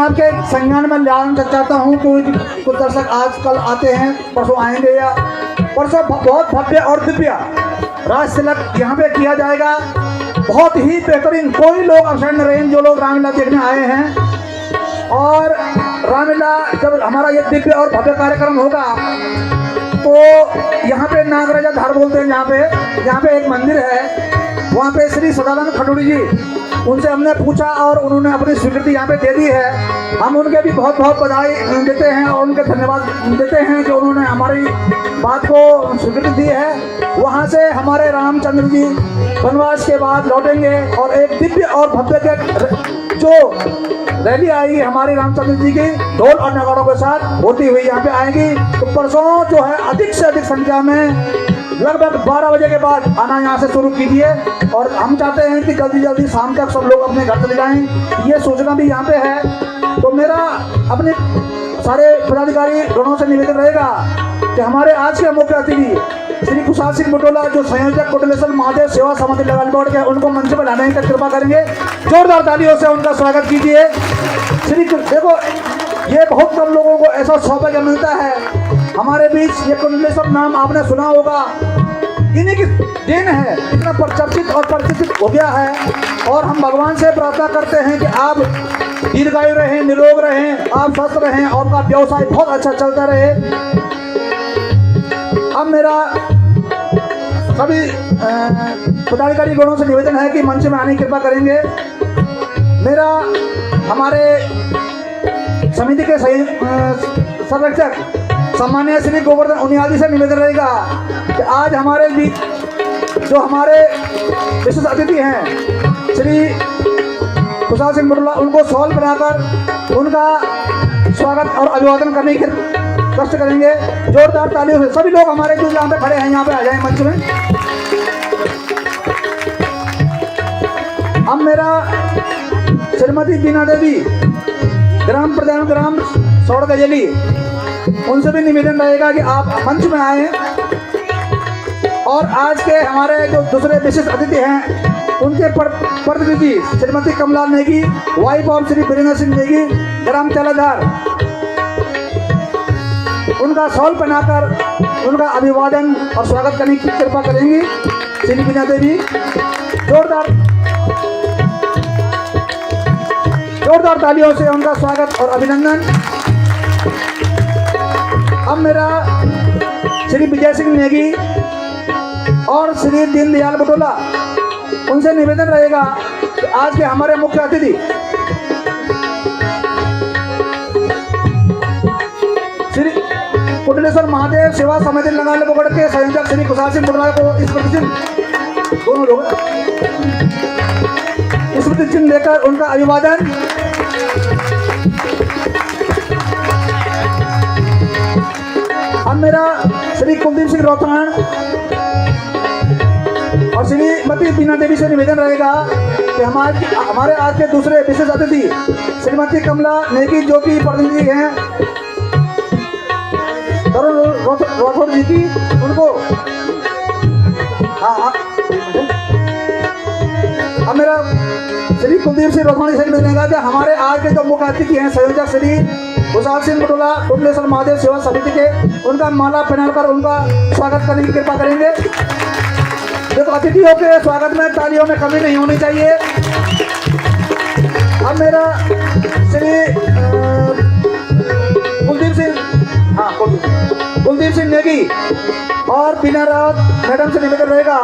आपके संज्ञान में लाना चाहता हूँ कि कुछ दर्शक आजकल आते हैं, परसों आएंगे या परसों बहुत भव्य और दिव्य राज तिलक यहाँ पे किया जाएगा। बहुत ही बेहतरीन, कोई लोग अवसर न रहें जो लोग रामलीला देखने आए हैं। और रामलीला जब हमारा ये दिव्य और भव्य कार्यक्रम होगा तो यहाँ पे नागराजा धार बोलते हैं, यहाँ पे एक मंदिर है, वहाँ पे श्री सदानंद खडूरी जी, उनसे हमने पूछा और उन्होंने अपनी स्वीकृति यहाँ पे दे दी है। हम उनके भी बहुत बहुत बधाई देते हैं और उनके धन्यवाद देते हैं कि उन्होंने हमारी बात को स्वीकृति दी है। वहाँ से हमारे रामचंद्र जी वनवास के बाद लौटेंगे और एक दिव्य और भव्य के जो रैली आएगी हमारे रामचंद्र जी की ढोल और नगाड़ों के साथ होती हुई यहाँ पे आएगी। तो परसों जो है अधिक से अधिक संख्या में लगभग 12 बजे के बाद आना यहाँ से शुरू कीजिए। और हम चाहते हैं कि जल्दी जल्दी शाम तक सब लोग अपने घर चले जाएं, ये सूचना भी यहाँ पे है। तो मेरा अपने सारे पदाधिकारी गणों से निवेदन रहेगा कि हमारे आज के मुख्य अतिथि श्री कुशाल सिंह बुटोला, जो संयोजक कोटलेश्वर महादेव सेवा समिति लगाल बोर्ड के, उनको मंच पर लाने की कृपा करेंगे। जोरदार तालियों से उनका स्वागत कीजिए। श्री देखो, ये बहुत कम लोगों को ऐसा सौभाग्य मिलता है हमारे बीच। ये कोटलेश्वर नाम आपने सुना होगा, इन्हीं की देन है, इतना प्रचर्चित और परिचित हो गया है। और हम भगवान से प्रार्थना करते हैं कि आप दीर्घायु रहें, निरोग रहें, आप स्वस्थ रहें और आपका व्यवसाय बहुत अच्छा चलता रहे। अब मेरा सभी पदाधिकारी गणों से निवेदन है कि मंच में आने की कृपा करेंगे। मेरा हमारे समिति के संरक्षक सम्मान्य श्री गोवर्धन उनियाल जी से निवेदन रहेगा कि आज हमारे बीच जो हमारे विशेष अतिथि हैं श्री कुशाल सिंह बुटोला, उनको शॉल बनाकर उनका स्वागत और अभिवादन करने की कष्ट करेंगे। जोरदार तालियों से सभी लोग हमारे जो यहाँ पे खड़े हैं यहाँ पे आ जाएं मंच में। अब मेरा श्रीमती बीना देवी, ग्राम प्रधान ग्राम सौड़ गजेली, उनसे भी निवेदन रहेगा कि आप मंच में आए। और आज के हमारे जो दूसरे विशेष अतिथि हैं उनके प्रतिनिधि श्रीमती कमला नेगी, वाइफ ऑफ श्री वीरेंद्र सिंह नेगी, ग्राम तेलाधार, उनका शॉल पहनाकर उनका अभिवादन और स्वागत करने की कृपा करेंगी श्री बीना देवी। जोरदार तालियों से उनका स्वागत और अभिनंदन। अब मेरा श्री विजय सिंह नेगी और श्री दीनदयाल बुटोला, उनसे निवेदन रहेगा कि आज के हमारे मुख्य अतिथि श्री कोटलेश्वर महादेव सेवा समिति लगाल बोर्ड के संयोजक श्री कुशाल सिंह बुटोला को स्मृति चिन्ह, दोनों लोग स्मृति चिन्ह लेकर उनका अभिवादन। अब मेरा श्री कुलदीप सिंह रोहतान और श्रीमती बीना देवी से निवेदन रहेगा कि हमारे आज के दूसरे विशेष अतिथि श्रीमती कमला नेगी, जो कि प्रतिनिधि हैं तरुण राठौर जी की, उनको अब मेरा श्री कुलदीप सिंह रोहतानी से निवेदन रहेगा कि हमारे आज के जो मुख्य अतिथि हैं संयोजक श्री कुशाल सिंह बुटोला, कोटलेश्वर महादेव सेवा समिति के, उनका माला पहनाकर उनका स्वागत करने की कृपा करेंगे। देखो, अतिथियों के स्वागत में तालियों में कमी नहीं होनी चाहिए। अब मेरा श्री कुलदीप सिंह नेगी और बीना रावत मैडम से निवेदन रहेगा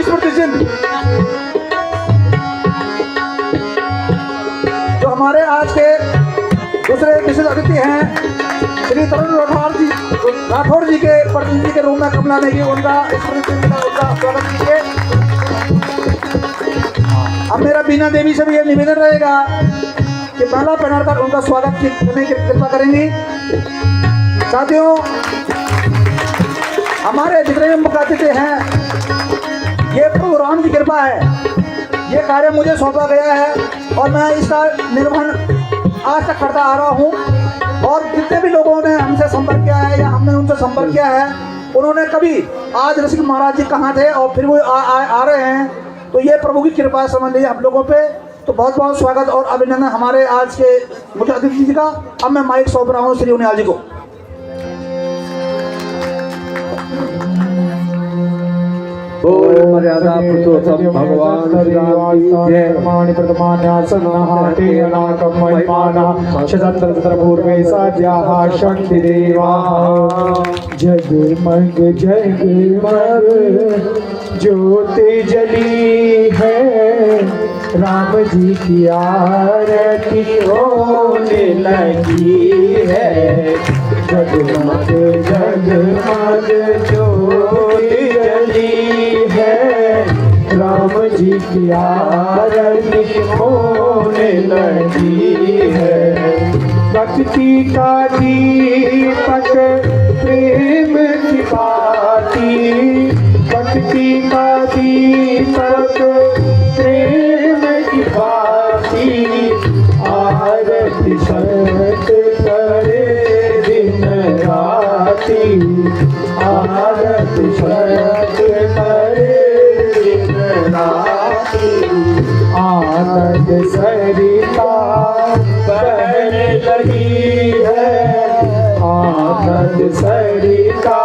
स्मृति चिन्ह, जो हमारे आज के दूसरे विशेष अतिथि हैं श्री तरुण राठौर जी के प्रतिनिधि के रूप में कमला नेगी, उनका स्मृति चिन्ह उनका स्वागत कीजिए। अब मेरा बीना देवी से भी यह निवेदन रहेगा कि माला पहनाकर उनका स्वागत करने की कृपा करेंगी। साथियों, हमारे जितने भी मुख्य अतिथि हैं, ये प्रभु राम की कृपा है। ये कार्य मुझे सौंपा गया है और मैं इसका निर्वहन आज तक करता आ रहा हूँ। और जितने भी लोगों ने हमसे संपर्क किया है या हमने उनसे संपर्क किया है, उन्होंने कभी आज रसिक महाराज जी कहाँ थे और फिर वो आ रहे हैं, तो ये प्रभु की कृपा समझ लीजिए आप लोगों पे। तो बहुत बहुत स्वागत और अभिनंदन हमारे आज के मुख्य अतिथि जी का। अब मैं माइक सौंप रहा हूँ श्री उनियाल जी को। मर्यादा पुरुषोत्तम भगवान पूर्वे सद्याः शक्ति देवा जगमग जगमग ज्योति जली है, राम जी की आरती होने लगी है। जगमग जगमग ज्योति जली है, राम जी की आरती होने लगी है। भक्ति का दीपक प्रेम की बाती, भक्ति का दीपक प्रेम की बाती, आरती सत करे दिन राती, आरती सत करे दिन राती। आनंद सरिता बहने लगी है, आनंद सरिता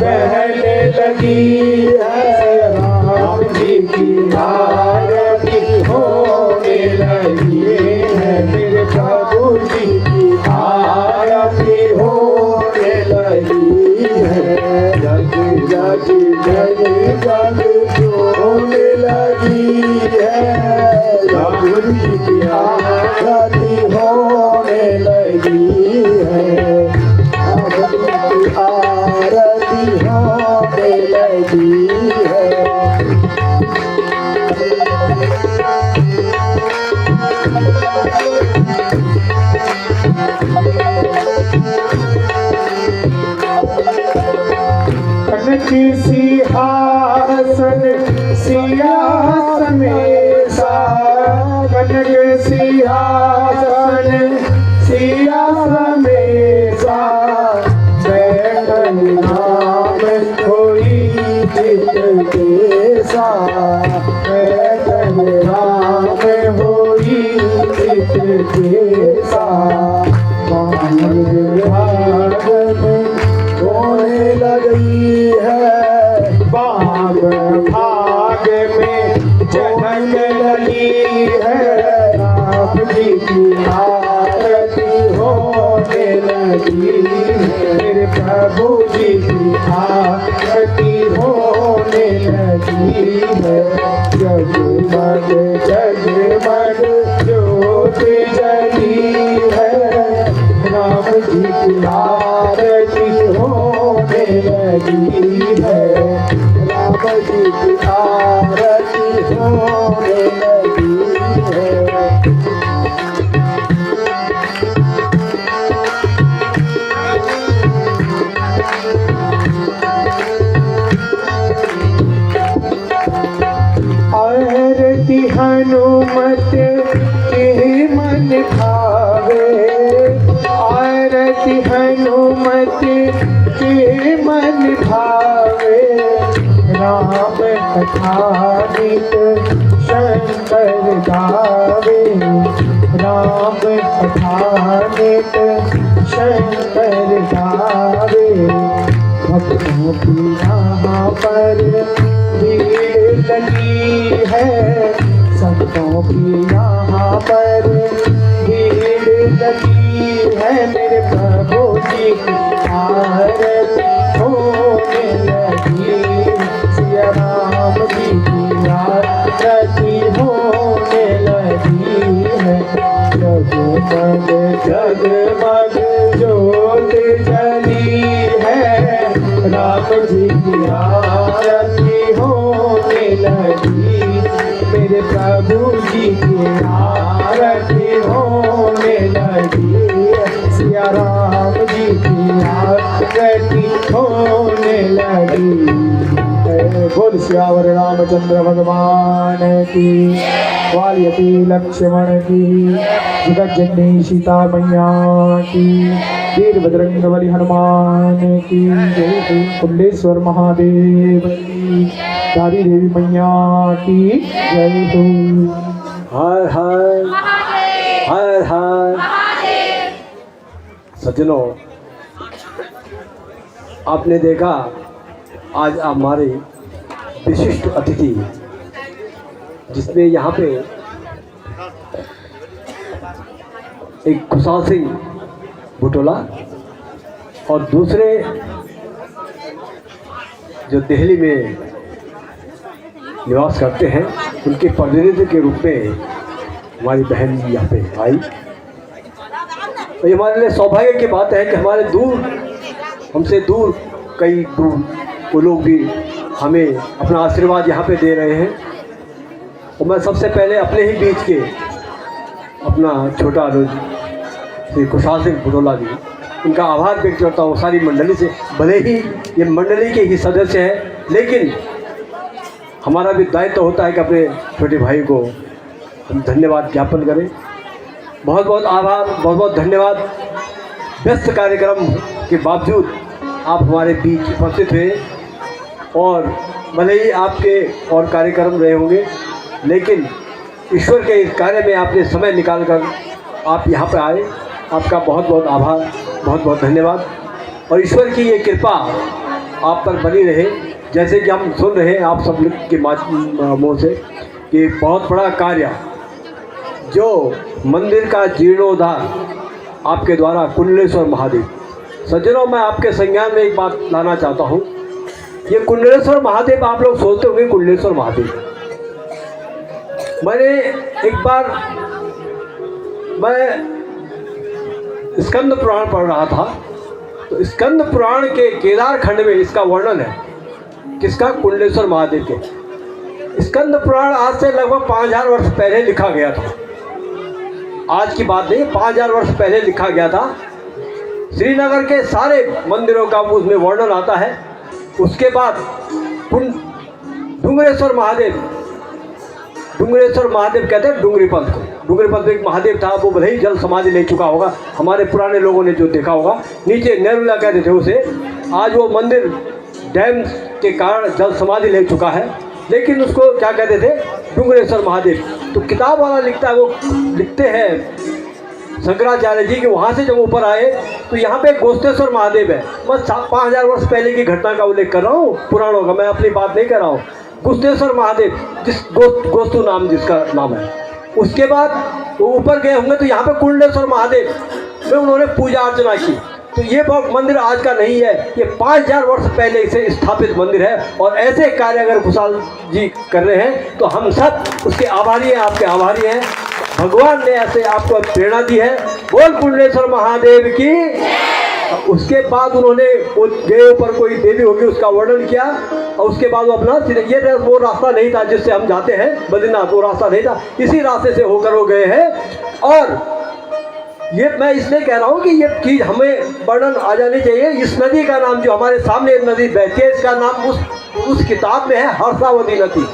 बहने लगी है, राम जी की आरती होने लगी है। मेरे प्रभु जी की आरती होने लगी है। जग जग जग जग होने लगी है, प्रभु जी की आरती होने लगी है, प्रभु की आरती होने लगी है। कनक सिंहासन सिंहासन मेसा, कनक सिंहासन सिंहासन मेसा, बैठन नाम कोई चित केसा, बैठन नाम होई चित केसा। भाग में होने लगी है, बाग भाग में जगन लगी है, राम जी की आरती होने लगी है। मेरे प्रभु जी की आरती होने लगी है। जगमग जगमग ज्योति जली है, राम जी की आरती होने लगी है, राम जी की आरती होने लगी है। आरती हनुमत के मन भावे, आरती हनुमत के मन भावे, राम कथानित शंकर गावे, राम कथानित शंकर गावे। भक्तों की यहाँ पर भीड़ लगी है, संतों की यहाँ पर भीड़ लगी है। मेरे प्रभु जी की आरती होने लगी, सिया राम जी की आरती होने लगी है। जगमग जगमग ज्योति जली है, राम जी की आरती होने लगी। मेरे प्रभु जी की आरती होने लगी, सिया राम जी की आरती होने लगी। बोल सियावर रामचंद्र भगवान की, वाल्यती लक्ष्मण की, जगत जननी सीता मैया की, वीर बजरंग बली हनुमान की जय श्री कुंडेश्वर महादेव की, दादी देवी मैया की जय हो। हर हर हर हर। सज्जनों, आपने देखा आज हमारे विशिष्ट अतिथि, जिसमें यहाँ पे एक खुशहाल सिंह बुटोला और दूसरे जो दिल्ली में निवास करते हैं, उनके प्रतिनिधि के रूप में हमारी बहन यहाँ पे आई। तो ये हमारे लिए सौभाग्य की बात है कि हमसे दूर कई दूर वो लोग भी हमें अपना आशीर्वाद यहाँ पे दे रहे हैं। और मैं सबसे पहले अपने ही बीच के अपना छोटा अनुज श्री खुशहाल सिंह बुटोला जी, उनका आभार व्यक्त करता हूँ सारी मंडली से। भले ही ये मंडली के ही सदस्य हैं, लेकिन हमारा भी दायित्व होता है कि अपने छोटे भाई को हम धन्यवाद ज्ञापन करें। बहुत बहुत आभार, बहुत बहुत धन्यवाद। व्यस्त कार्यक्रम के बावजूद आप हमारे बीच उपस्थित हुए, और भले ही आपके और कार्यक्रम रहे होंगे, लेकिन ईश्वर के इस कार्य में आपने समय निकालकर आप यहाँ पर आए। आपका बहुत बहुत आभार, बहुत बहुत धन्यवाद। और ईश्वर की ये कृपा आप पर बनी रहे। जैसे कि हम सुन रहे हैं आप सब लोग के मुँह से कि बहुत बड़ा कार्य जो मंदिर का जीर्णोद्धार आपके द्वारा कुंडलेश्वर महादेव। सज्जनों, मैं आपके संज्ञान में एक बात लाना चाहता हूँ। ये कुंडलेश्वर महादेव, आप लोग सोचते होंगे कुंडलेश्वर महादेव। मैंने एक बार स्कंद पुराण पढ़ रहा था, तो स्कंद पुराण के केदार खंड में इसका वर्णन है। किसका? कुंडलेश्वर महादेव के। स्कंद पुराण आज से लगभग 5000 वर्ष पहले लिखा गया था। आज की बात नहीं, 5000 वर्ष पहले लिखा गया था। श्रीनगर के सारे मंदिरों का उसमें वर्णन आता है। उसके बाद डुंगरेश्वर महादेव कहते हैं डुंगरी पंथ को। डुंगरी पंथ एक महादेव था, वो भले ही जल समाधि ले चुका होगा, हमारे पुराने लोगों ने जो देखा होगा। नीचे नेरुला कहते थे उसे। आज वो मंदिर डैम के कारण जल समाधि ले चुका है, लेकिन उसको क्या कहते थे? डुंगरेश्वर महादेव। तो किताब वाला लिखता है, वो लिखते हैं शंकराचार्य जी के वहाँ से जब ऊपर आए तो यहाँ पे गोस्तेश्वर महादेव है। मैं 5000 वर्ष पहले की घटना का उल्लेख कर रहा हूँ, पुराणों का, मैं अपनी बात नहीं कर रहा हूँ। गुस्तेश्वर महादेव, जिस गोस्तु नाम जिसका नाम है। उसके बाद वो ऊपर गए होंगे तो यहाँ पे कुंडलेश्वर महादेव में उन्होंने पूजा अर्चना की। तो ये मंदिर आज का नहीं है, ये 5000 वर्ष पहले से स्थापित मंदिर है। और ऐसे कार्य अगर खुशहाल जी कर रहे हैं तो हम सब उसके आभारी हैं, आपके आभारी हैं। भगवान ने ऐसे आपको प्रेरणा दी है। बोल कुंडलेश्वर महादेव की। उसके बाद उन्होंने वो गए ऊपर, कोई देवी होगी, उसका वर्णन किया। और उसके बाद वो अपना ये वो रास्ता नहीं था जिससे हम जाते हैं बद्रीनाथ, वो रास्ता नहीं था, इसी रास्ते से होकर वो गए हैं। और ये मैं इसलिए कह रहा हूँ कि ये चीज़ हमें वर्णन आ जानी चाहिए। इस नदी का नाम, जो हमारे सामने नदी बहती है, इसका नाम उस किताब में है हर्षावती नदी।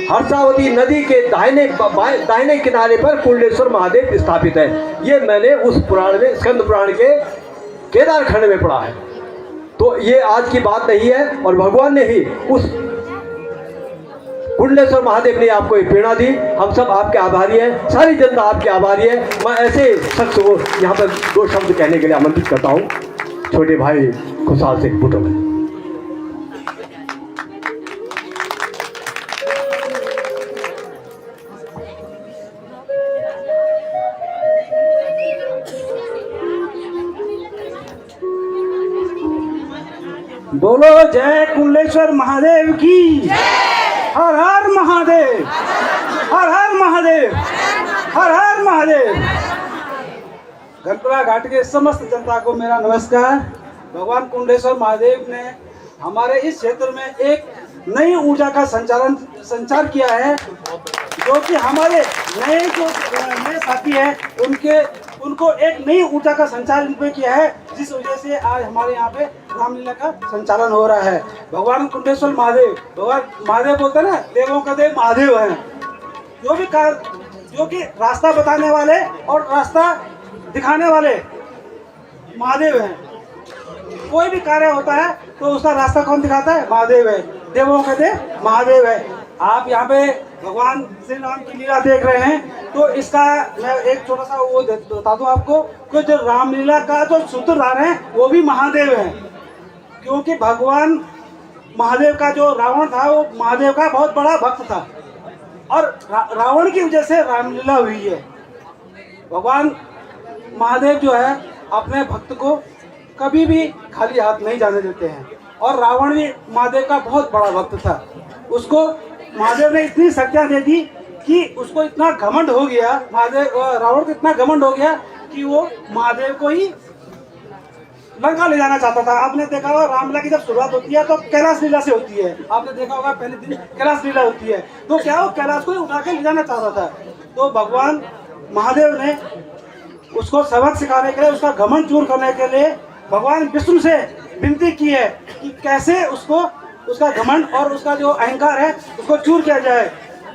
हर्षावती नदी के दाहिने किनारे पर कुंडलेश्वर महादेव स्थापित है। ये मैंने उस पुराण में, स्कंद पुराण के केदार खंड में पढ़ा है। तो ये आज की बात नहीं है, और भगवान ने ही उस कुंडलेश्वर महादेव ने आपको ये प्रेरणा दी। हम सब आपके आभारी हैं, सारी जनता आपके आभारी है। मैं ऐसे शख्स को यहाँ पर 2 शब्द कहने के लिए आमंत्रित करता हूँ, छोटे भाई खुशहाल सिंह बुटोला। बोलो जय कुंडलेश्वर महादेव की। हर हर महादेव, हर हर महादेव, हर हर महादेव। गणपुरा घाट के समस्त जनता को मेरा नमस्कार। भगवान कुंडलेश्वर महादेव ने हमारे इस क्षेत्र में एक नई ऊर्जा का संचार किया है, जो कि हमारे नए साथी हैं उनको एक नई ऊर्जा का संचार इन पे किया है, जिस वजह से आज हमारे यहाँ पे रामलीला का संचालन हो रहा है। भगवान कुंडेश्वर महादेव, भगवान महादेव बोलते हैं ना, देवों का देव महादेव है। जो कि रास्ता बताने वाले और रास्ता दिखाने वाले महादेव हैं। कोई भी कार्य होता है तो उसका रास्ता कौन दिखाता है? महादेव है। देवों का देव महादेव है। आप यहाँ पे भगवान श्री राम की लीला देख रहे हैं, तो इसका मैं एक छोटा सा वो बता दूं आपको कि जो रामलीला का जो सूत्रधार है वो भी महादेव है। क्योंकि भगवान महादेव का जो रावण था वो महादेव का बहुत बड़ा भक्त था और रावण की वजह से रामलीला हुई है। भगवान महादेव जो है अपने भक्त को कभी भी खाली हाथ नहीं जाने देते हैं। और रावण भी महादेव का बहुत बड़ा भक्त था। उसको महादेव ने इतनी शक्तियाँ दे दी कि उसको इतना घमंड हो गया, रावण को इतना घमंड हो गया कि वो महादेव को ही लंका ले जाना चाहता था। आपने देखा होगा रामलीला की जब शुरुआत होती है तो कैलाश लीला से होती है। आपने देखा होगा पहले दिन कैलाश लीला होती है, तो क्या वो कैलाश को ही उठा के ले जाना चाहता था। तो भगवान महादेव ने उसको सबक सिखाने के लिए, उसका घमंड चूर करने के लिए भगवान विष्णु से विनती की है कि कैसे उसको उसका घमंड और उसका जो अहंकार है उसको चूर किया जाए।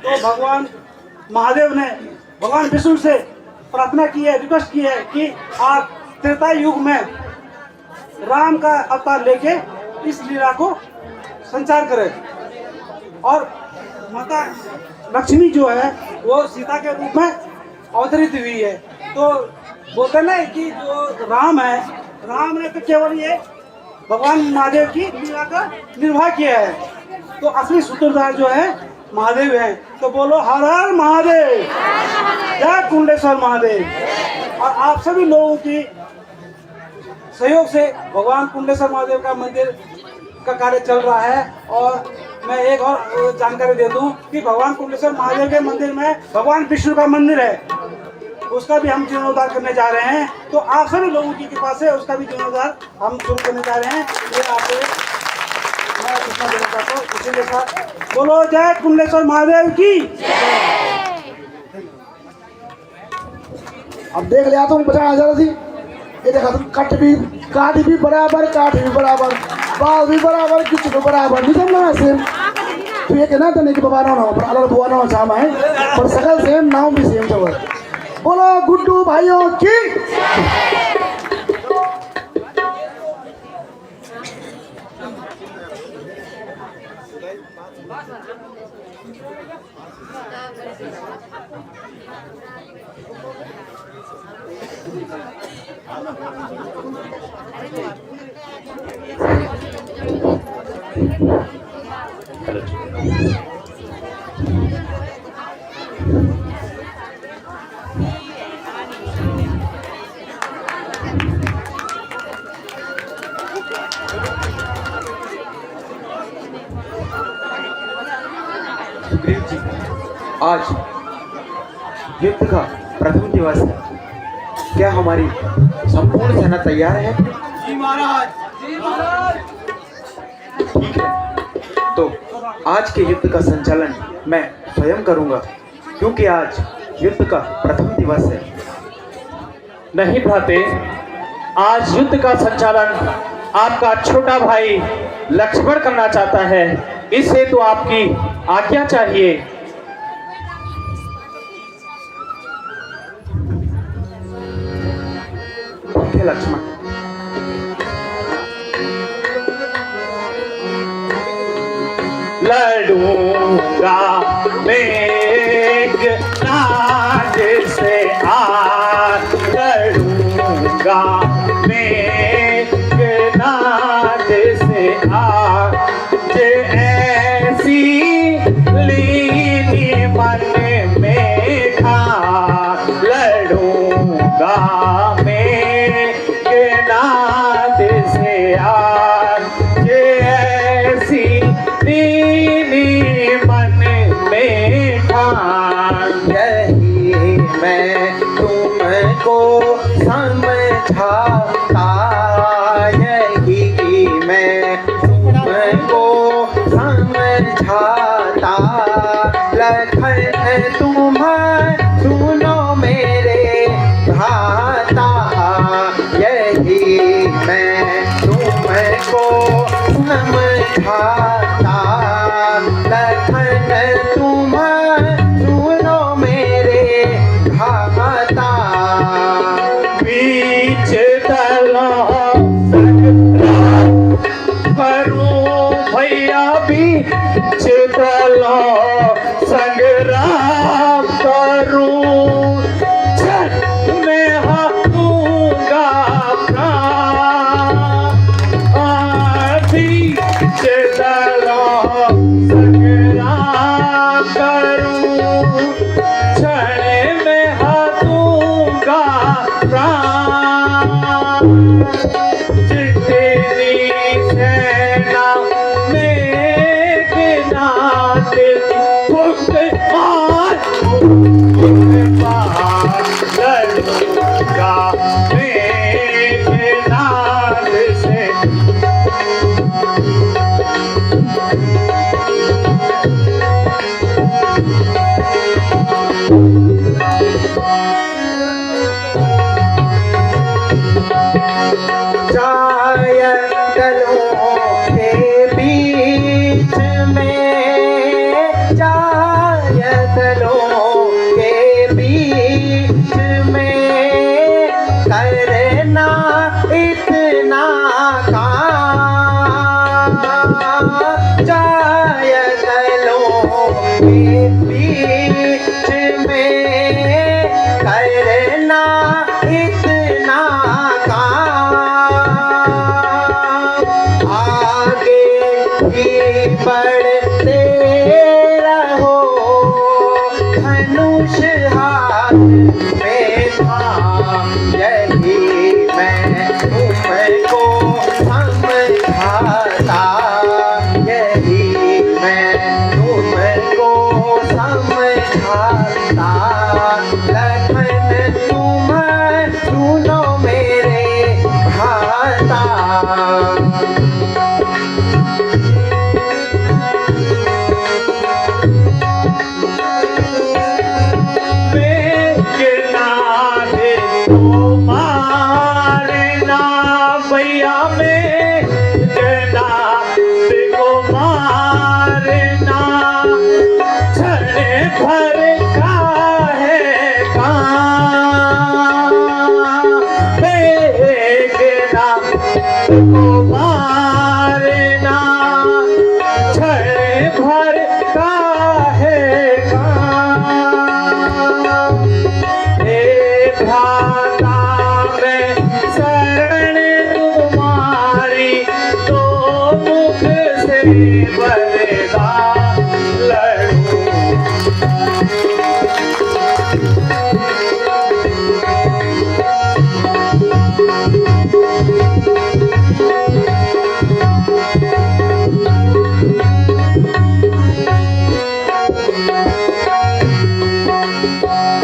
तो भगवान महादेव ने भगवान विष्णु से प्रार्थना की है, रिक्वेस्ट की है कि आप त्रेता युग में राम का अवतार लेके इस लीला को संचार करें। और माता लक्ष्मी जो है वो सीता के रूप में अवतरित हुई है। तो बोलते ना कि जो राम है, राम ने तो केवल ये भगवान महादेव की लीला का निर्वाह किया है। तो असली सूत्रधार जो है महादेव है। तो बोलो हर हर महादेव, जय कुंडेश्वर महादेव। और आप सभी लोगों की सहयोग से भगवान कुंडेश्वर महादेव का मंदिर का कार्य चल रहा है। और मैं एक और जानकारी दे दूं कि भगवान कुंडेश्वर महादेव के मंदिर में भगवान विष्णु का मंदिर है, उसका भी हम जीर्णोद्धार करने जा रहे हैं। तो आप सभी लोगों की कृपा से उसका भी जीर्णोद्धार हम शुरू करने जा रहे हैं। ये आपको मैं सूचना देना चाहता हूँ। इसी के साथ बोलो जय कुंडेश्वर महादेव की। अब देख लिया तुम 50,000 थी, ये देखा तुम काट भी बराबर, काट भी बराबर, बाल भी बराबर, कुछ भी बराबर नहीं समझना सेम। तो ये कहना था नहीं कि बाबा ना पर अलग बुआ ना चाह है, पर सकल सेम, नाम भी सेम सब। बोलो गुड्डू भाइयों की। सुग्रीव जी, आज युद्ध का प्रथम दिवस है। क्या हमारी संपूर्ण सेना तैयार है? जी महाराज, जी महाराज। ठीक है, तो आज के युद्ध का संचालन मैं स्वयं करूंगा, क्योंकि आज युद्ध का प्रथम दिवस है। नहीं भ्राते, आज युद्ध का संचालन आपका छोटा भाई लक्ष्मण करना चाहता है, इससे तो आपकी आज्ञा चाहिए। ठीक है लक्ष्मण। लड़ूंगा मेघनाद से आज, लड़ूंगा मेघनाद से आज, ऐसी लीनी मन में था, लड़ूंगा मेघनाद से आज, ऐसी लीनी मन में था। यही मैं तुमको समझाता, यही मैं तुमको समझाता, लखन तुम सुनो मेरे भ्राता, यही मैं तुमको संग्राम करूं, क्षण में हारूंगा प्राण। बीच लड़ो संग्राम करूं, क्षण में हारूंगा प्राण। जितनी सेना मेघनाद फुक मार लड़ूंगा मेघनाद से। जायदलों के बीच में, जायदलों के बीच में करना इतना काम। जायदलों के बीच में करना इतना काम। आगे ही बढ़ते रहो, धनुष हाथ में थाम। यही मैं तुमको समझाता, यही मैं तुमको समझाता। लखन तुम सुनो मेरे भाता। मेघनाद को मारना भैया, मेघनाद को मारना, क्षण भर का है काम। मेघनाद को मारना, क्षण भर का है काम। हे भ्राता मैं शरण तुम्हारी, तो मुख से वरदान लड़ूं।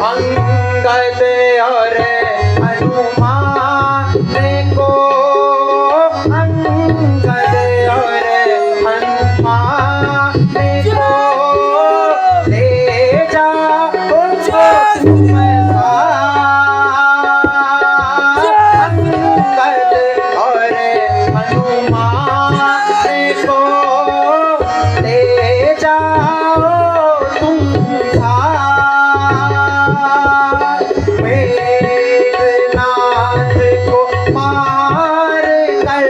अंगद और हनुमान को, अंगद और हनुमान को ले जाओ तुम साथ। अंगद और हनुमान को ले जाओ तुम साथ। मेघनाद को मार कर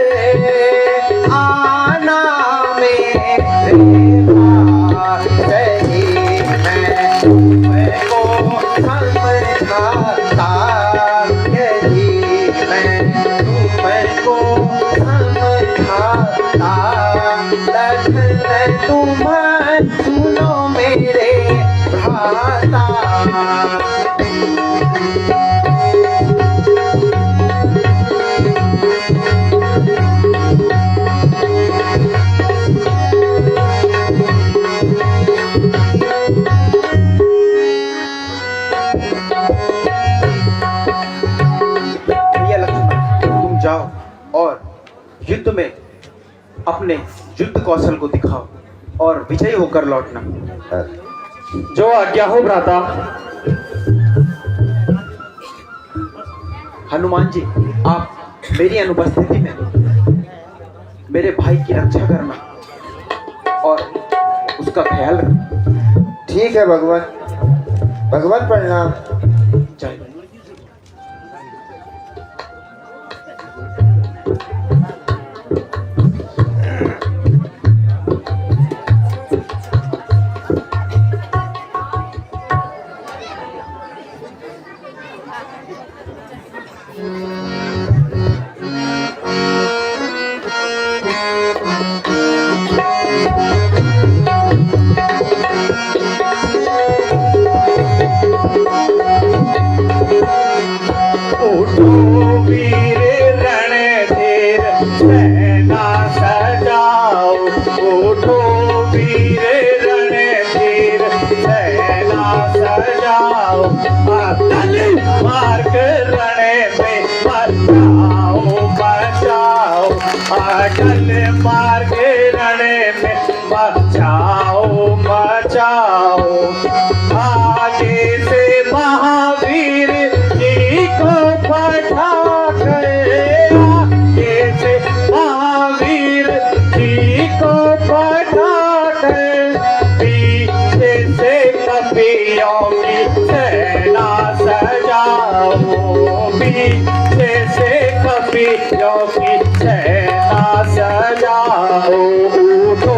आना मेरे पास। यही मैं तुमको समझाता, यही मैं तुमको समझाता। लखन तुम सुनो मेरे भ्राता। भैया लक्ष्मण, तुम जाओ और युद्ध में अपने युद्ध कौशल को दिखाओ और विजयी होकर लौटना। जो आज्ञा हो भ्राता। हनुमान जी, आप मेरी अनुपस्थिति में मेरे भाई की रक्षा करना और उसका ख्याल रखना। ठीक है भगवान, भगवान प्रणाम। जय। सजाओ अटल मार्ग रणे में बचाओ बचाओ अटल मार्ग रणे में बचाओ बचाओ आगे से महावीर जी को पठा कर आगे से महावीर जी को पठा कर पीछे से कपियों की सेना सजाओ पीछे से कपियों की सेना सजाओ उठो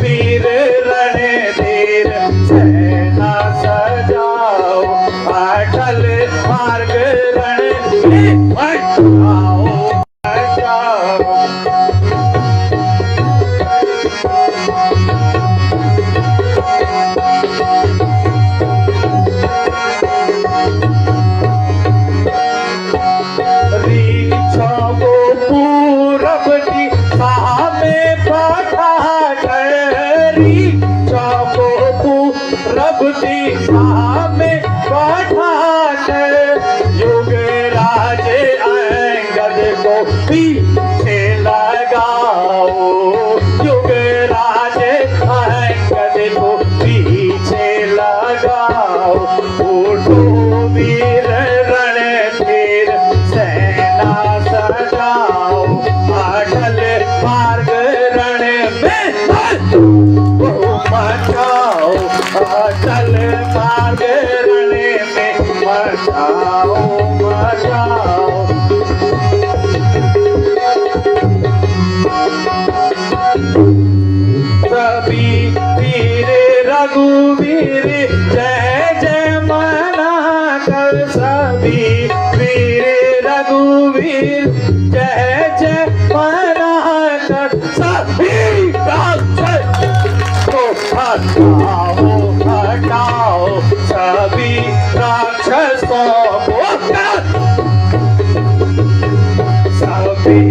वीर रणधीर सेना सजाओ अटल मार्ग रण में बचाओ बचाओ रीछों को पूरब दिशा में पठा कर रीछों को पूरब दिशा में पठा कर युगराज अंगद को पीछे लगाओ युगराज अंगद को पीछे लगाओ उठो वीर रणधीर सेना सजाओ अटल मार्ग रण में बचाओ अटल मार्ग रण में बचाओ बचाओ सभी वीर रघुवीर जय जय मना कर सभी वीर रघुवीर जय जय मना कर सभी राक्षस को हटाओ हटाओ सभी राक्षसों को सभी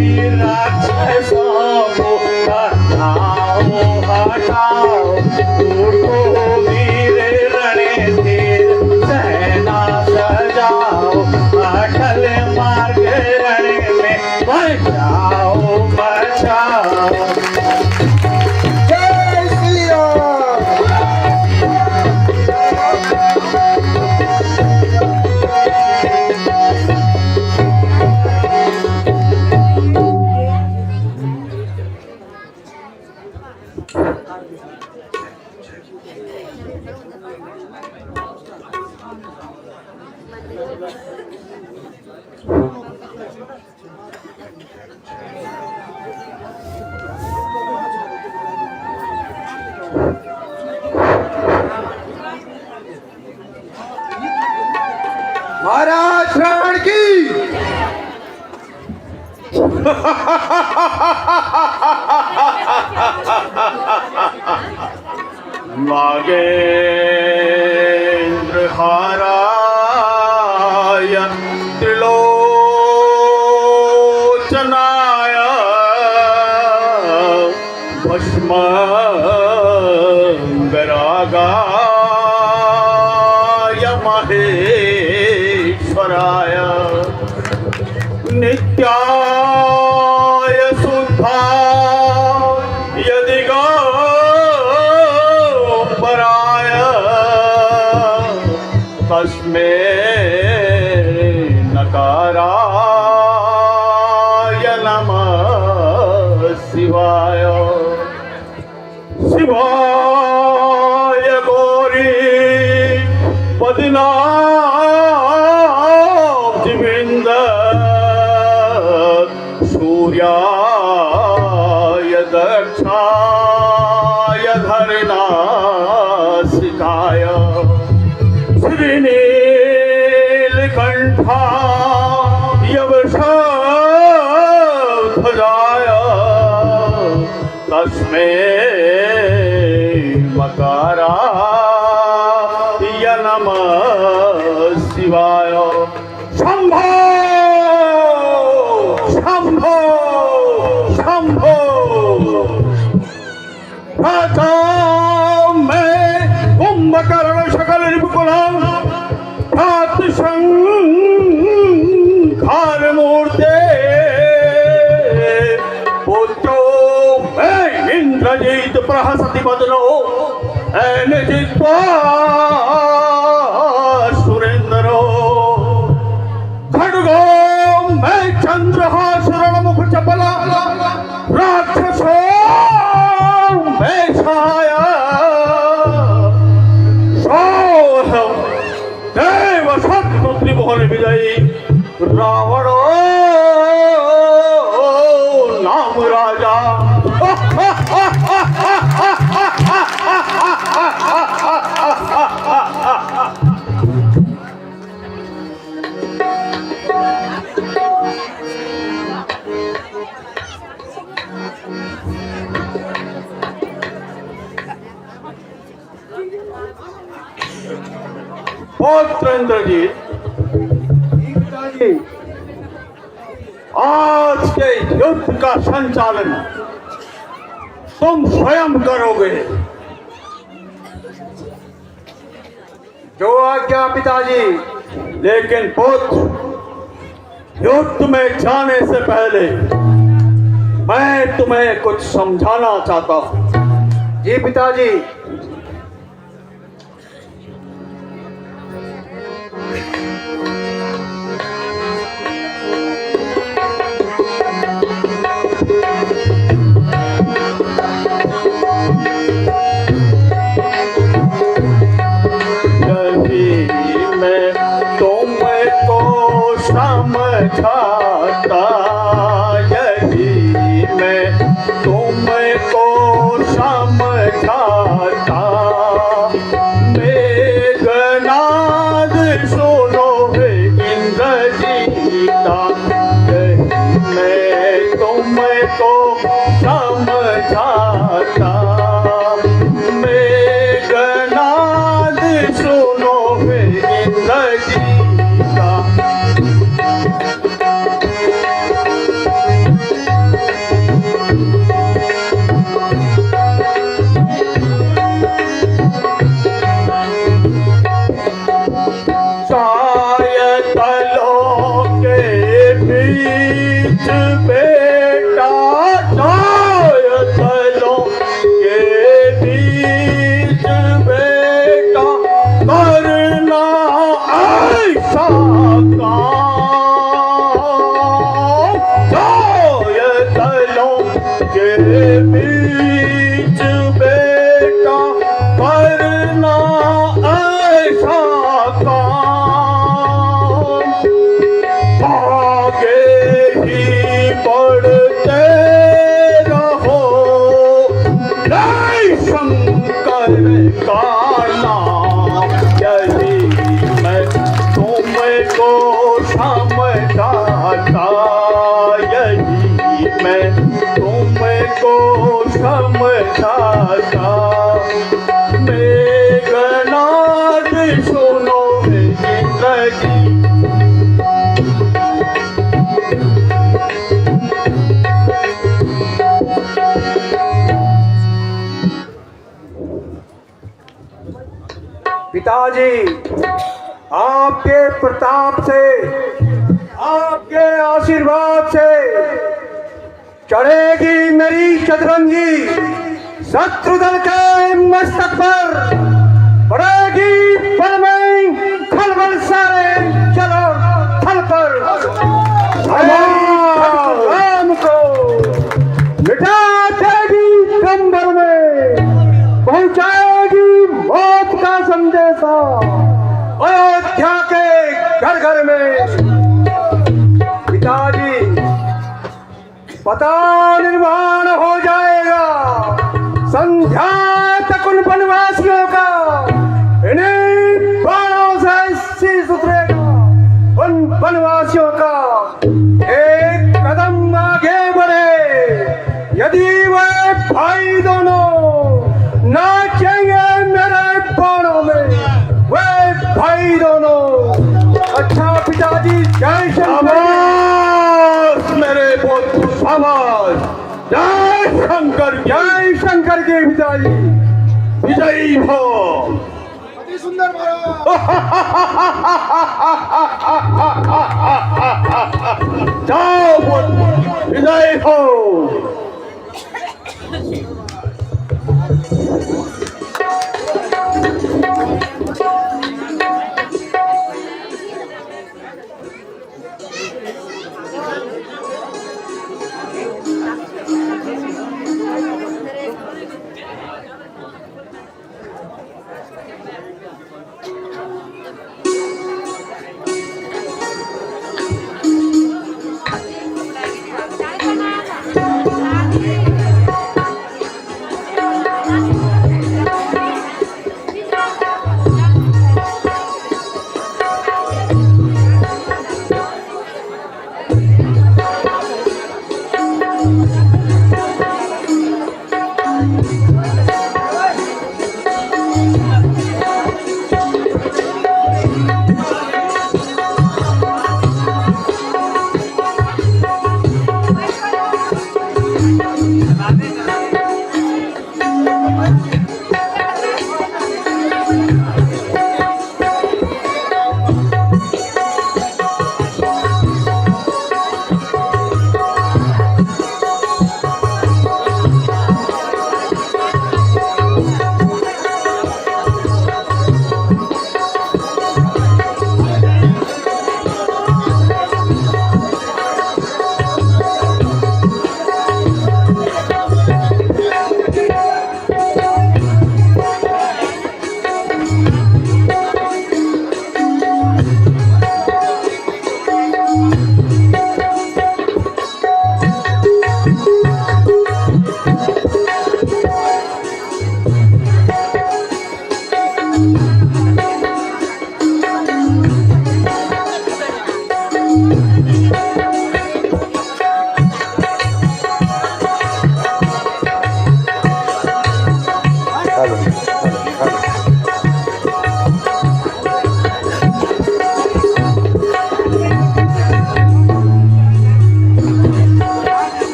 राक्षसों को हटाओ हटाओ उठो वीर रणधीर सेना सजाओ अटल मार्ग रण में बचाओ बचाओ जय श्री राम। महाराज श्रवण की नागेंद्र हाराय त्रिलोचनाय भस्मंगरागाय महेश्वराय नित्याय शुद्धाय दिगंबराय तस्मै नकाराय नमः शिवाय शिवाय गौरी पद्मनाभविंद सूर्याय दक्षाय धरणासिकाय श्रीनीलकंठाय वृषध्वजाय तस्मै मकाराय नमः शिवाय शंभो शंभो शंभो में कुंभकर्ण सकल रिपुकुला सुरेंद्रो खड्गो मैं चंद्रहासुरण मुख चपला राक्षसो मैं छाया सोहम देव सत्य त्रिभुवन विजयी रावणो नाम राजा। इंद्रजीत आज के युद्ध का संचालन तुम स्वयं करोगे। जो आज्ञा पिताजी। लेकिन पुत्र, युद्ध में जाने से पहले मैं तुम्हें कुछ समझाना चाहता हूं। जी पिताजी। समझाता यही मैं तुमको समझाता। मेघनाद सुनो हे इंद्रजीता, यही मैं तुमको समझाता। मेघनाद सुनो हे इंद्रजीता। समझाता। मेघनाद सुनो हे इंद्रजी। पिताजी, आपके प्रताप से, आपके आशीर्वाद से चढ़ेगी मेरी चतुरंगी शत्रुदल के मस्तक पर, पड़ेगी पल में खलबल सारे चलो थल पर। राम को मिटा देगी कंबर में, पहुंचाएगी मौत का संदेशा अयोध्या के घर घर में। पिताजी, पता निर्माण हो जाएगा संध्या तक उन वनवासियों का, इन्हीं बाणों से शीश उतरेगा उन वनवासियों का। एक कदम आगे बढ़े यदि वे भाई दोनों नाचेंगे मेरे बाणों में, वे भाई दोनों। अच्छा पिताजी, जय शंकर। मेरे पुत्र समाज, जय शंकर के पिताजी विजयी हो। अति सुंदर जाओ पुत्र, विजयी हो।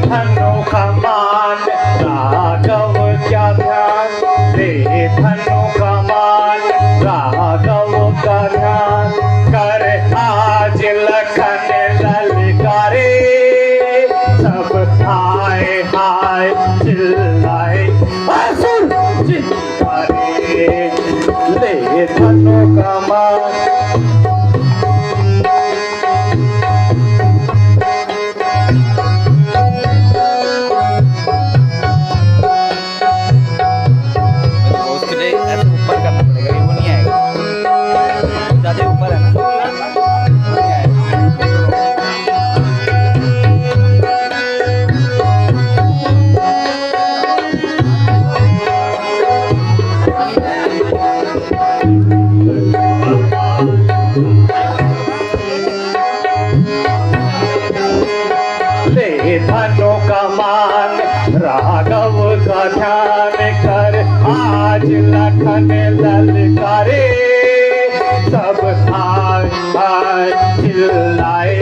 धनु कमान राघव क्या ध्यान, ले धनु कमान राघव का ध्यान, कर आज लखन ललकारे, सब हाय हाय चिल्लाए असुर चिल्लाए, ले धनु कमान। उसके लिए ऐसे ऊपर करना पड़ेगा, ये वो नहीं आएगा, ज़्यादा ऊपर है ना, नहीं आएगा। ले धनु कमान राघव का ध्यान, कर आज लखन ललकारे, सब हाय हाय चिल्लाए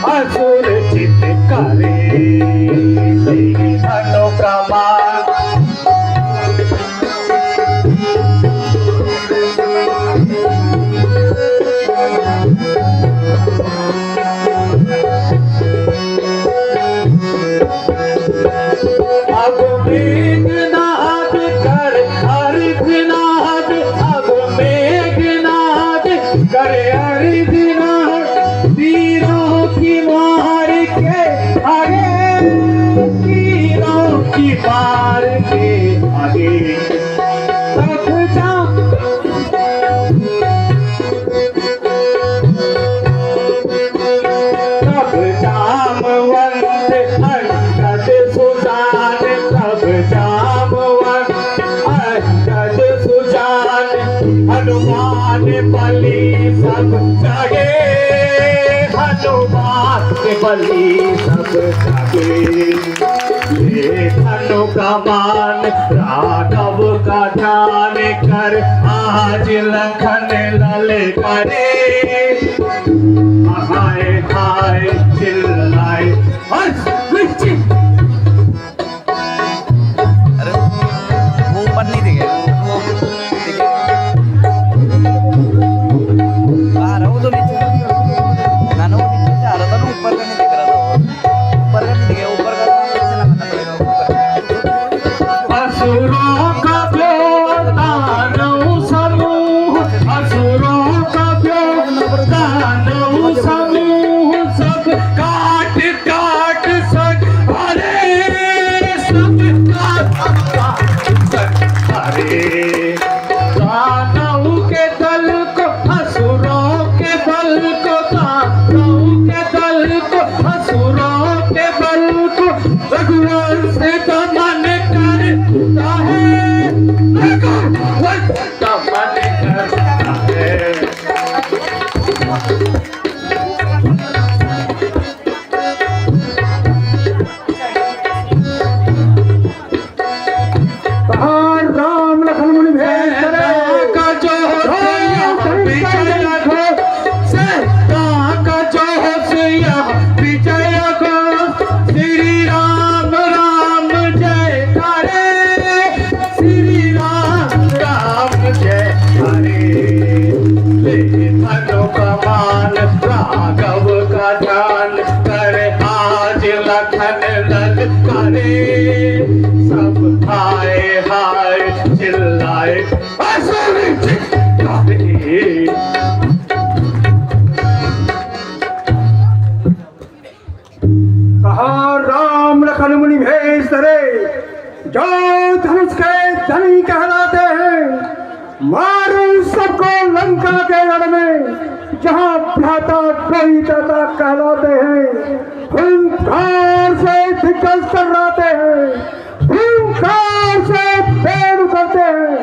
असुर चित करे, ले धनु कमान। अब मेघनाद कर अर्घनाद, अब मेघनाद कर अर्घनाद, तीरों की मार के आगे, तीरों की मार के आगे, तब जा तब जामवंत अंगद सुजान, तब जामवंत अंगद सुजान, हनुमान बलि सब जागे, हनुमान बलि सब जागे, ले धनु कमान राघव का ध्यान, कर आज लखन ललकारे, हाय हाय चिल्लाए हंस विचित। अरे वो ऊपर नहीं दिखेगा, वो दिखेगा बाहर है, वो तो नीचे ना ना, वो नीचे से आ रहा था ना, ऊपर का नहीं दिख रहा था, ऊपर का नहीं दिखेगा, ऊपर का ऐसे लगाना पड़ेगा ऊपर। असुरों का व्योम दानव समूह, असुरों का व्योम दानव समूह, सब काट काट सक भरे, सब काट सक भरे, दानव के दल को असुरों के बल को, दानव के दल को असुरों के बल को, रघुवंश का मन करता है, रघुवंश का मन करता है। कहाँ राम लखन मुनि भेष धरे, का जो विजय घो से, का जो विजय घो, श्री राम राम जय करे, श्री राम राम जय करे, ले धनु कमान राघव का ध्यान, कर आज लखन ललकारे, सब हाय हाय चिल्लाए असुर चिल्लाए। कहाँ राम लखन मुनि भेष धरे, जो धनुष के धनी कहलाते हैं, मारो सबको लंका के रण में, जहाँ भ्राता कोई दाता कहलाते हैं, हुंकार से दिग्गज कराते हैं, हुंकार से पेड़ उतरते हैं,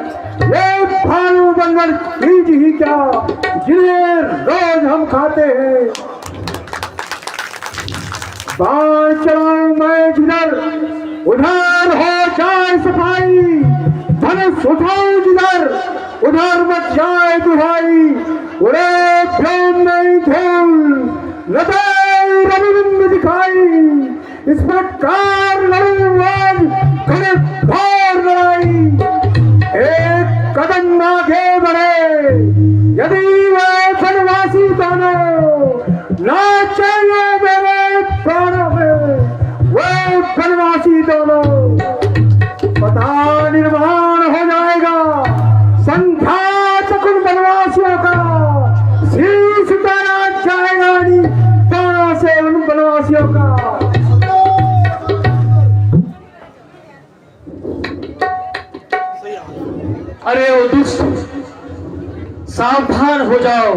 ये भालू बंगर बीज ही क्या, जिन्हें रोज हम खाते हैं। बाण चलाऊं मैं जिधर, उधर हो जाए सफाई, धनुष उठाऊं जिधर, उधर मच जाए दुहाई, उड़े व्योम में धूल, लगे रविबिंब दिखाई, इस प्रकार लड़ूंगा खड़े भार लड़ाई। एक कदम आगे बढ़े यदि वे वनवासी दोनों ना चाहिए मेरे प्राणों में, वे वनवासी दोनों पता निर्माण हो जाएगा। संख्या चकुन वनवासियों का शीश उतारा जाएगा दोनों से उन वनवासियों का। अरे ओ दुष्ट, सावधान हो जाओ।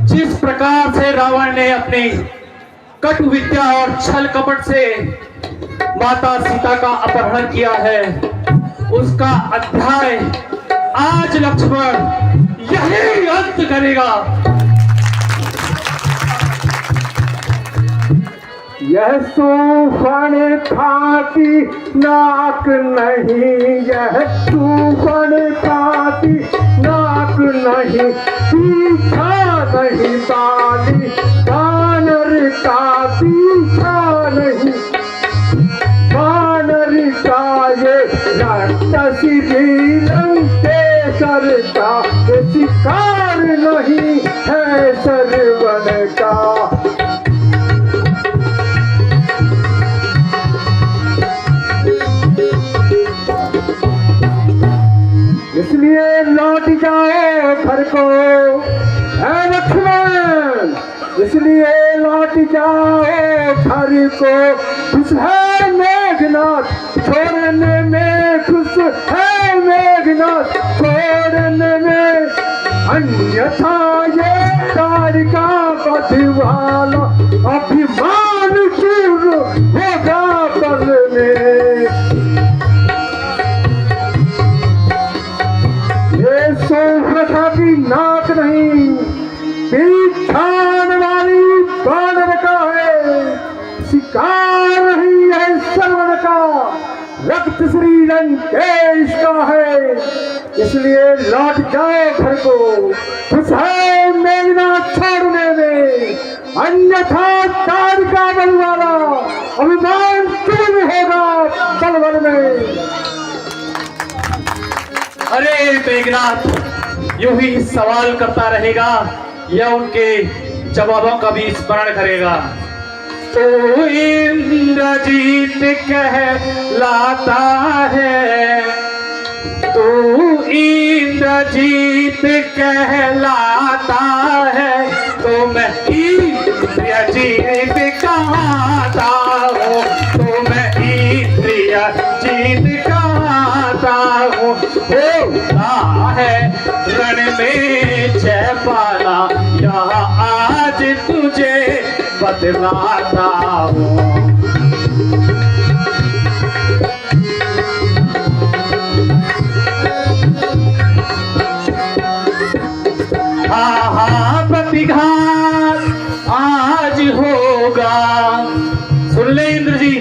जिस प्रकार से रावण ने अपनी कटु विद्या और छल कपट से माता सीता का अपहरण किया है, उसका अध्याय आज लक्ष्मण यही अंत करेगा। यह तूफान खाती नाक नहीं, यह तूफान खाती नाक नहीं, पीछा नहीं बाली बानर का पीछा नहीं, बानर का ये राक्षसी लंकेश्वर का ये शिकार नहीं है सरवन का। इसलिए लौट जाओ घर को है लक्ष्मण, इसलिए लौट जाओ घर को। खुश है मेघनाथ छोड़ने में, खुश है मेघनाथ छोड़ने में, अन्यथा ये तारिका बधवाला अभिमान चूर होगा पल में। सोफा की नाक नहीं, पीछाने वाली बानर का है, शिकार नहीं है सरवन का, रक्त श्री लंकेश का है। इसलिए लौट जाओ घर को, खुश है मेघनाथ छोड़ने में, अन्यथा तारिका बलवाला अभिमान चूर होगा पलवल में। अरे मेघनाथ यूं ही सवाल करता रहेगा या उनके जवाबों का भी स्मरण करेगा। तो इंद्रजीत कहलाता है, तो इंद्रजीत कहलाता है, तो मैं इंद्रजीत कहता हूँ, तो मैं इंद्रजीत कहता हूँ। होता है रण में जय पाला, यहाँ आज तुझे बतलाता हूँ। हाँ प्रतिघात आज होगा, सुन ले इंद्र जी।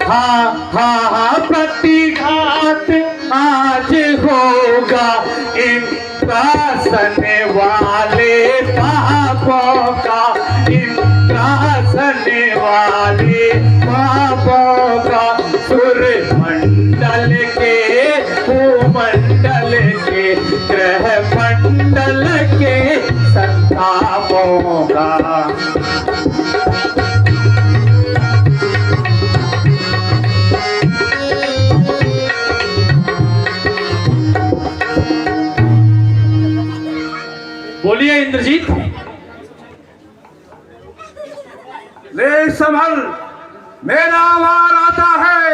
हाँ प्रतिघात आज होगा, इंद्रासन वाले पापों का, इंद्रासन वाले पापों का, सुर मंडल के भूमंडल के ग्रह मंडल के संतापों का। बोलिए इंद्रजीत। ले संभल, मेरा वार आता है।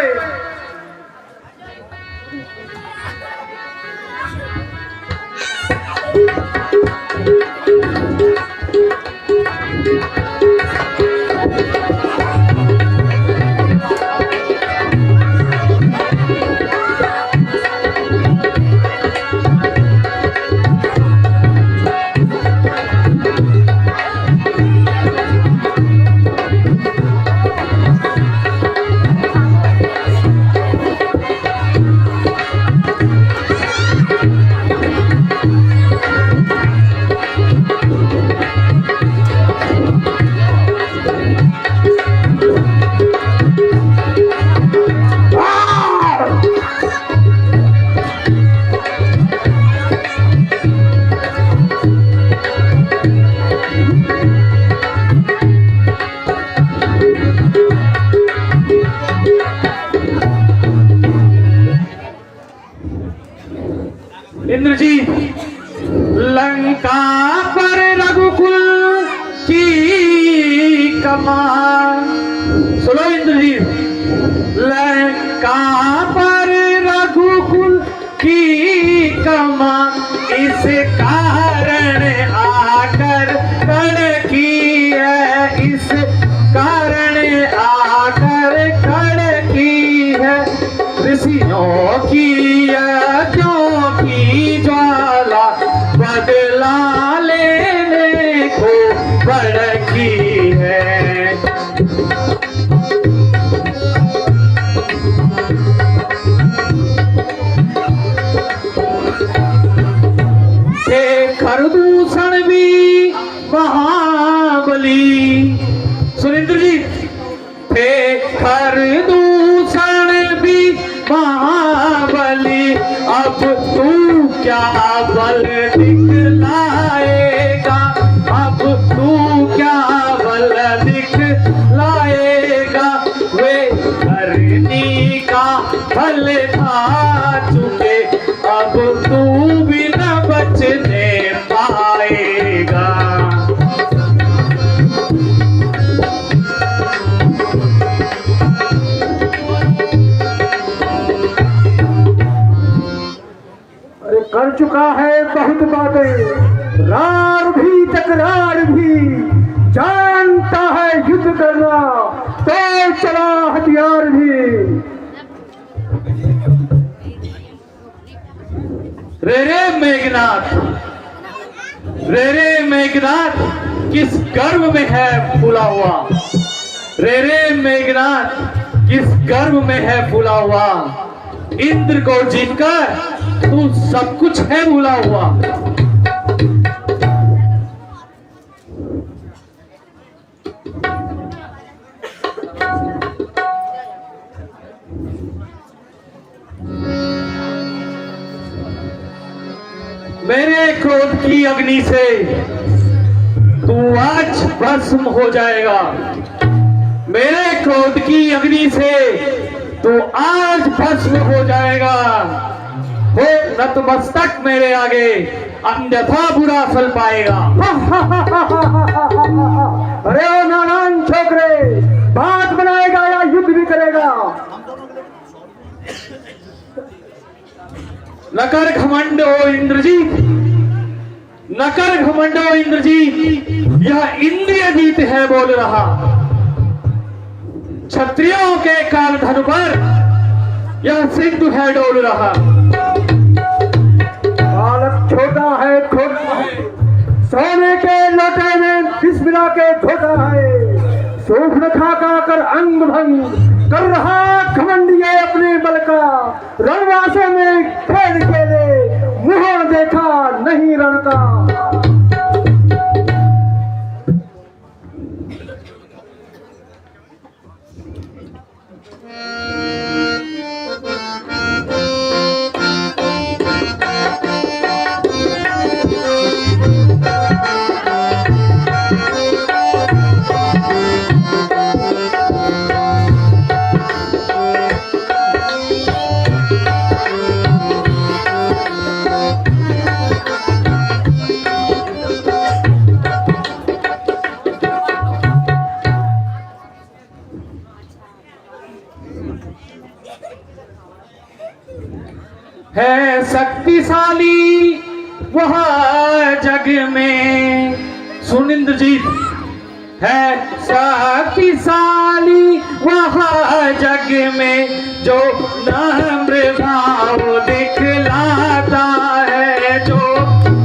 लंका पर रघुकुल की कमान, सुनो इंद्रजीत, लंका पर रघुकुल की कमान इस कारण आकर कड़ की है, इस कारण आकर कड़ की है, ऋषियों की यज्ञों की ज्वाला बदला लेने को भड़की है। शेखर दूषण भी महाबली, सुरेंद्र जी, शेखर दूषण भी महाबली, अब तू क्या बल दिखलाएगा, अब तू क्या बल दिखलाएगा, वे धरनी का फल खा चुके, अब तू भी न बचने पाएगा। अरे कर चुका है बहुत बातें, रार भी तकरार भी, जानता है युद्ध करना तो चला हथियार भी। रे मेघनाथ, रे मेघनाथ किस गर्व में है फूला हुआ, रे मेघनाथ किस गर्व में है फूला हुआ, इंद्र को जीतकर तू सब कुछ है भूला हुआ। मेरे क्रोध की अग्नि से तू आज भस्म हो जाएगा, मेरे क्रोध की अग्नि से तू आज भस्म हो जाएगा। हो नतमस्तक मेरे आगे, अन्यथा बुरा फल पाएगा। अरे ओ नारायण छोकरे, बात बनाएगा या युद्ध भी करेगा? नकर घमंड हो इंद्रजीत, नकर घमंड हो इंद्रजीत, यह इंद्रिय जीत है बोल रहा। क्षत्रियों के काल धनु पर यह सिंधु है डोल रहा। बालक छोटा है, सोने के लोटे में विष मिला के धोता है, सूखन खा कर अंग भंग कर रहा घमंड ये अपने बल का, रणवासों में खेल खेले मुंह देखा नहीं रण का। है शक्तिशाली वह जग में, सुन इंद्रजीत, है शक्तिशाली वह जग में जो नम्र भाव दिखलाता है, जो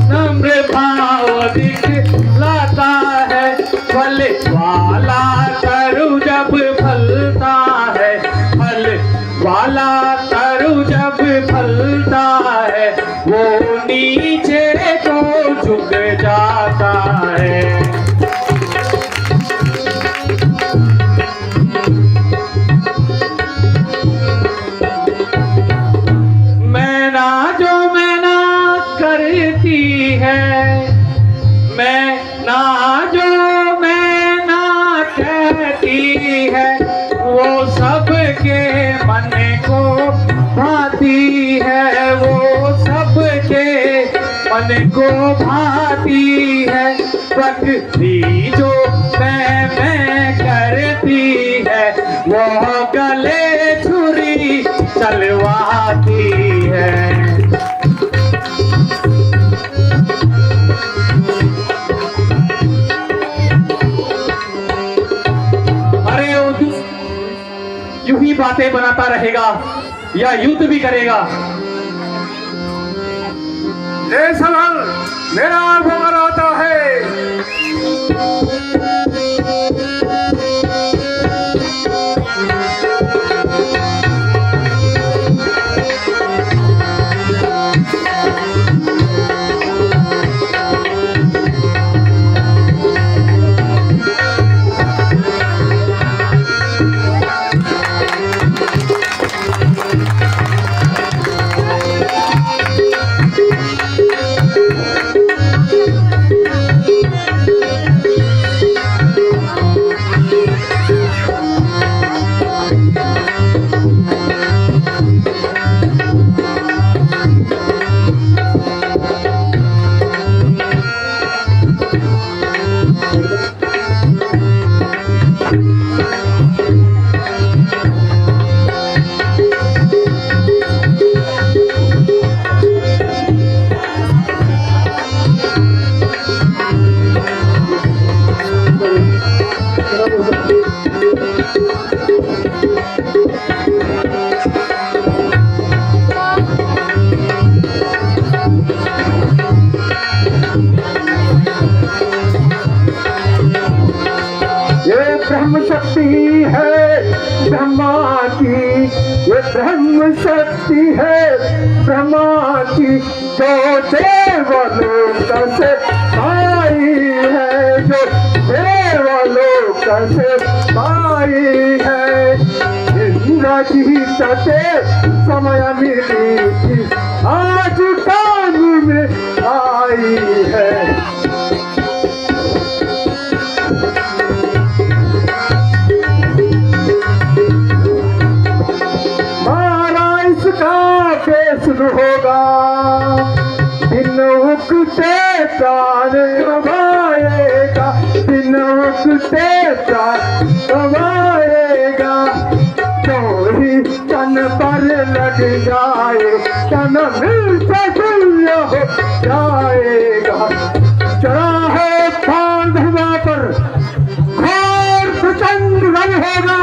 नम्र भाव दिखलाता है। फल वाला तरु जब फलता है, फल वाला तरु जब फलता है, वो नीचे तो झुक जाता है। मैना जो मैना करती है, मैना जो मैना कहती है, वो सबके मन को भाती है, वो सबके मन को भाती है, बकरी जो मैं करती है, वो गले छुरी चलवाती है। अरे यूं ही बातें बनाता रहेगा या युद्ध भी करेगा? ले संभल, मेरा भंवर आता है। ब्रह्म शक्ति है ब्रह्मा की, ये ब्रह्म शक्ति है ब्रह्मा की, जो देवलोक से आई है, जो देवलोक से आई है। इंद्रजीत से समय मिली थी, आज काम में आई है। शुरू होगा दिन उगते प्राण कमाएगा, दिन उगते प्राण कमाएगा। जो ही तन पर लग जाए तन मिलता तुल्य हो जाएगा। चढ़ा है बांधवा पर घोर प्रचंड रण होगा,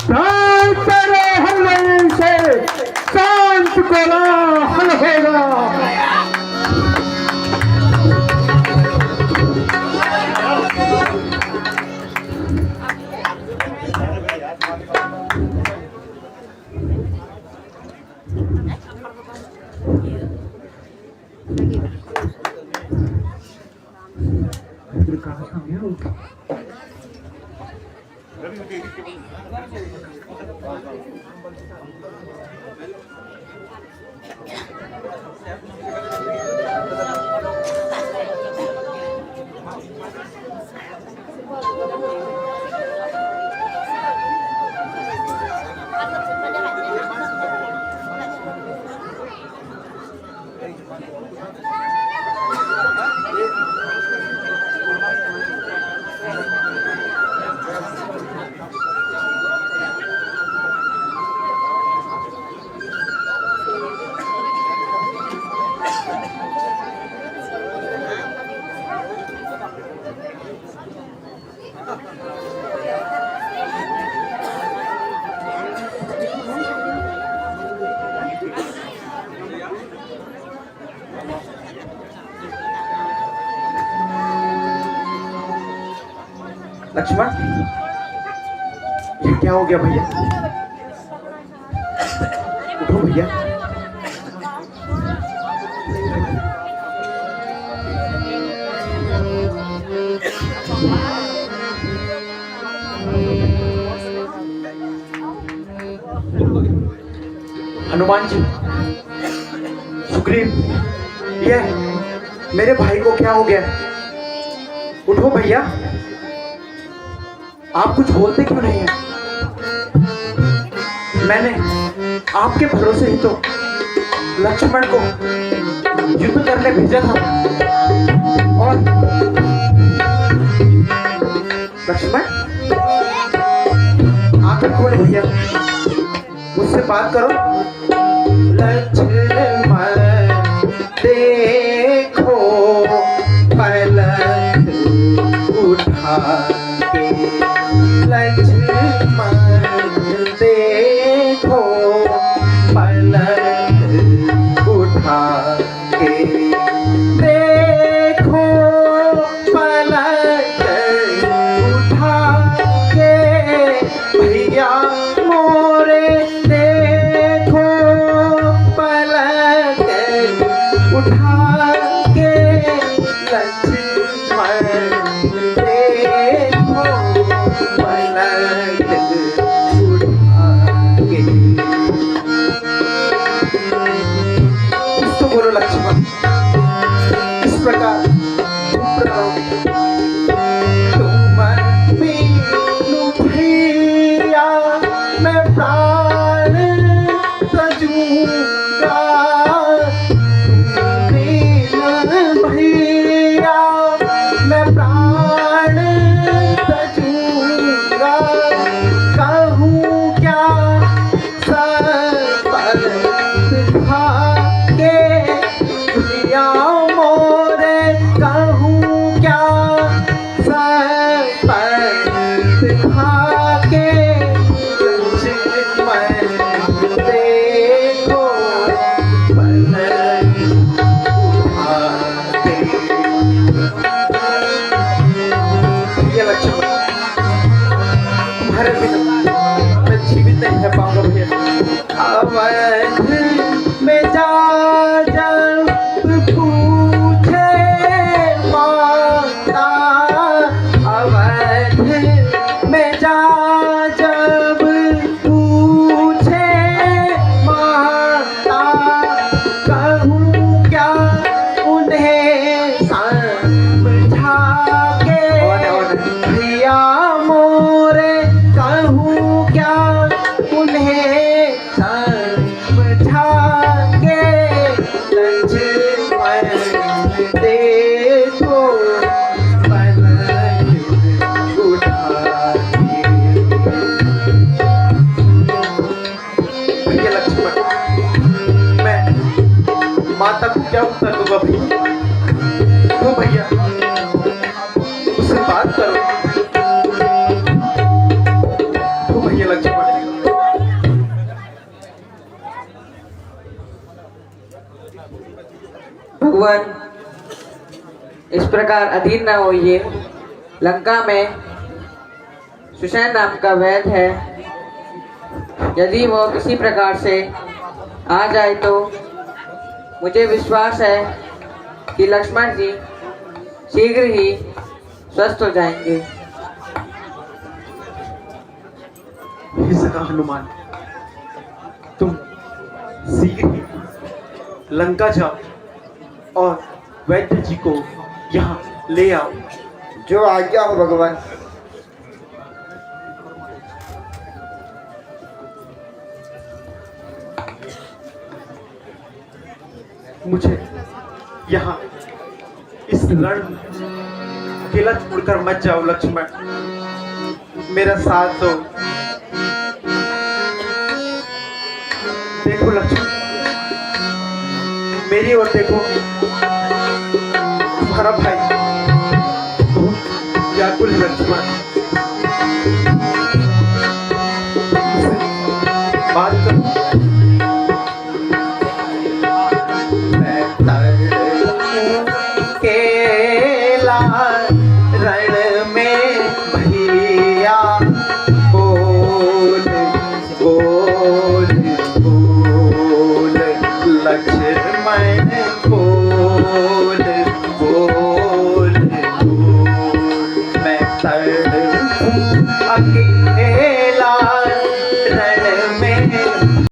शांत रहने से शांत कोलाहल होगा। लक्ष्मण, ये क्या हो गया भैया? उठो भैया। हनुमान जी, सुग्रीव, ये मेरे भाई को क्या हो गया? उठो भैया। आप कुछ बोलते क्यों नहीं है? मैंने आपके भरोसे ही तो लक्ष्मण को युद्ध करने भेजा था। और लक्ष्मण आकर खोले भैया, मुझसे बात करो। लक्ष्मण देखो पलक उठा के, लक्ष्मण देखो पलक उठा के, देखो पलक उठा के भैया मोरे, देखो पलक उठा के लक्ष्मण देखो पलक उठा के। कुछ तो बोलो लक्ष्मण, इस प्रकार तुम मीनू भैया मैं प्राण तजूंगा, भैया मैं प्राण तजूंगा, कहूँ क्या सपन खा के भैया मोरे, कहूँ क्या सपन खा के लक्ष्मण देखो पलक उठा के। ये लक्ष्मण तुम्हारे बिना मैं जीवित नहीं रह पाऊंगा भैया। अवध में जा जब पूछे माता, अवध में जा जब पूछे माता, कहूँ क्या उन्हें समझा के भैया मोरे, कहूँ क्या उन्हें समझा के लक्ष्मण देखो पलक उठा के। भैया लक्ष्मण, मैं माता को क्या उत्तर दूंगा भैया? तो भैया उससे बात करो। तो भैया लक्ष्मण भगवान, इस प्रकार अधीर न होइए। लंका में सुषैण नाम का वैद्य है, यदि वो किसी प्रकार से आ जाए तो मुझे विश्वास है कि लक्ष्मण जी शीघ्र ही स्वस्थ हो जाएंगे। हे सखा हनुमान, तुम शीघ्र ही लंका जाओ और वैद्य जी को यहाँ ले आओ। जो आज्ञा हो भगवान। मुझे यहाँ इस रण अकेला छोड़कर मत जाओ लक्ष्मण, मेरा साथ दो। देखो लक्ष्मण, मेरी ओर देखो, तुम्हारा भाई बहुत व्याकुल है लक्ष्मण।